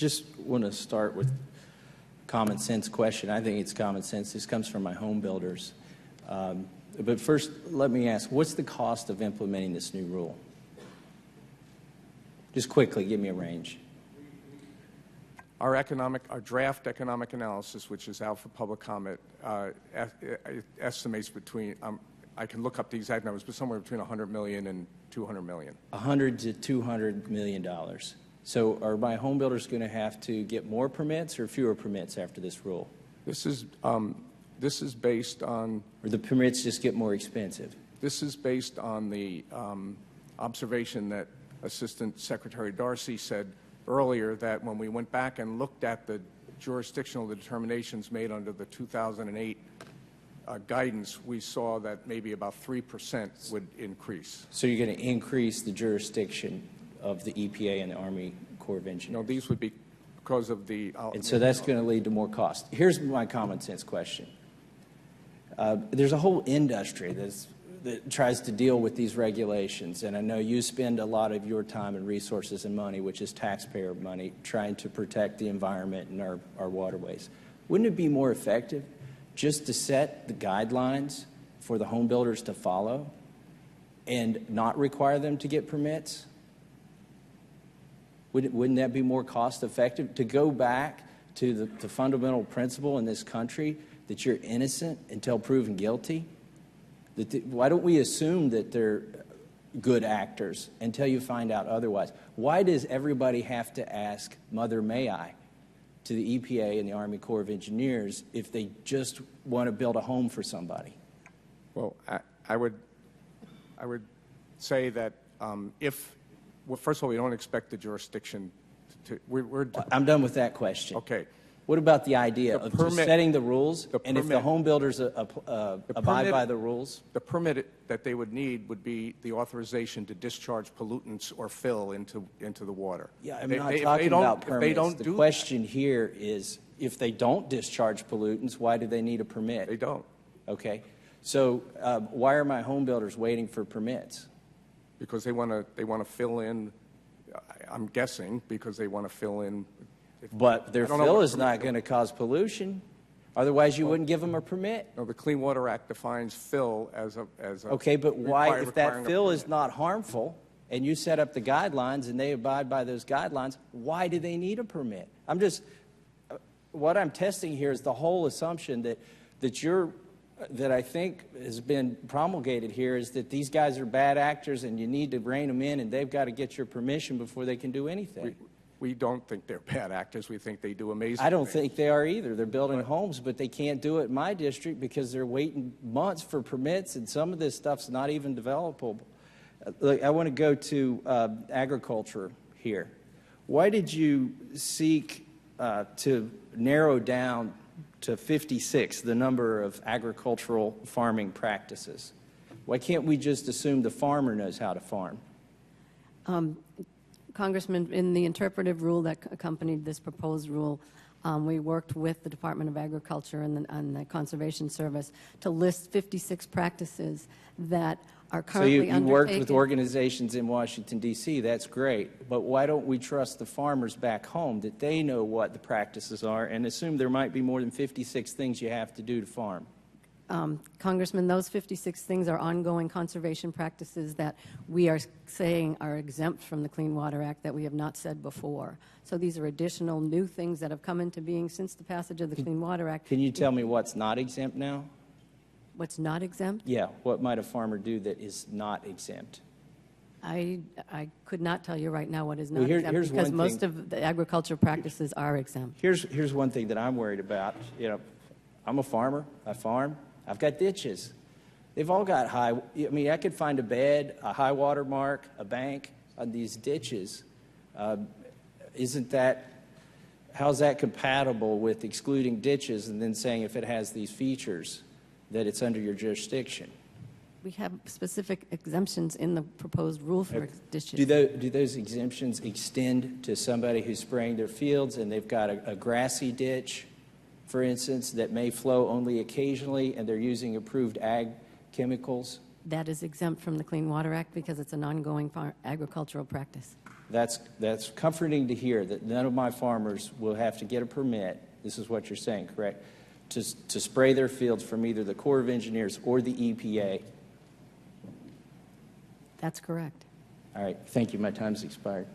just want to start with a common sense question. I think it's common sense. This comes from my home builders. But first, let me ask, what's the cost of implementing this new rule? Just quickly, give me a range. Our draft economic analysis, which is out for public comment, estimates between, I can look up the exact numbers, but somewhere between $100 million and $200 million. $100 to $200 million. So are my home builders going to have to get more permits or fewer permits after this rule? This is based on... Or the permits just get more expensive? This is based on the observation that Assistant Secretary Darcy said earlier, that when we went back and looked at the jurisdictional determinations made under the 2008 guidance, we saw that maybe about 3% would increase. So you're going to increase the jurisdiction of the EPA and the Army Corps of Engineers? No, these would be because of the... And so that's going to lead to more cost. Here's my common sense question. There's a whole industry that tries to deal with these regulations, and I know you spend a lot of your time and resources and money, which is taxpayer money, trying to protect the environment and our waterways. Wouldn't it be more effective just to set the guidelines for the home builders to follow and not require them to get permits? Wouldn't that be more cost effective to go back to the fundamental principle in this country that you're innocent until proven guilty? Why don't we assume that they're good actors until you find out otherwise? Why does everybody have to ask Mother May I to the EPA and the Army Corps of Engineers if they just want to build a home for somebody? Well, I would say that well, first of all, we don't expect the jurisdiction to... I'm done with that question. Okay. What about the idea of just setting the rules, and if the home builders abide by the rules? The permit that they would need would be the authorization to discharge pollutants or fill into the water. Yeah, I'm not talking about permits. The question here is, if they don't discharge pollutants, why do they need a permit? They don't. Okay. So why are my home builders waiting for permits? Because they want to fill in, I'm guessing, because they want to fill in... But their fill is not going to cause pollution. Otherwise, you wouldn't give them a permit. No, the Clean Water Act defines fill as a okay, but why, if that fill is not harmful, and you set up the guidelines and they abide by those guidelines, why do they need a permit? What I'm testing here is the whole assumption that I think has been promulgated here is that these guys are bad actors and you need to rein them in and they've got to get your permission before they can do anything. We don't think they're bad actors. We think they do amazing I don't think they are either. They're building homes, but they can't do it in my district because they're waiting months for permits, and some of this stuff's not even developable. Look, I want to go to agriculture here. Why did you seek to narrow down to 56 the number of agricultural farming practices? Why can't we just assume the farmer knows how to farm? Congressman, in the interpretive rule that accompanied this proposed rule, we worked with the Department of Agriculture and the Conservation Service to list 56 practices that are currently undertaken. So you worked with organizations in Washington, D.C. That's great. But why don't we trust the farmers back home that they know what the practices are and assume there might be more than 56 things you have to do to farm? Congressman, those 56 things are ongoing conservation practices that we are saying are exempt from the Clean Water Act that we have not said before. So these are additional new things that have come into being since the passage of the Clean Water Act. Can you tell me what's not exempt now? What's not exempt? Yeah. What might a farmer do that is not exempt? I could not tell you right now what is not exempt because most of the agricultural practices are exempt. Here's one thing that I'm worried about. You know, I'm a farmer. I farm. I've got ditches. They've all got I could find a bed, a high water mark, a bank on these ditches. How's that compatible with excluding ditches and then saying if it has these features that it's under your jurisdiction? We have specific exemptions in the proposed rule for ditches. Do those exemptions extend to somebody who's spraying their fields and they've got a grassy ditch, for instance, that may flow only occasionally and they're using approved ag chemicals? That is exempt from the Clean Water Act because it's an ongoing agricultural practice. That's comforting to hear, that none of my farmers will have to get a permit. This is what you're saying, correct? To spray their fields from either the Corps of Engineers or the EPA. That's correct. All right, thank you. My time's expired.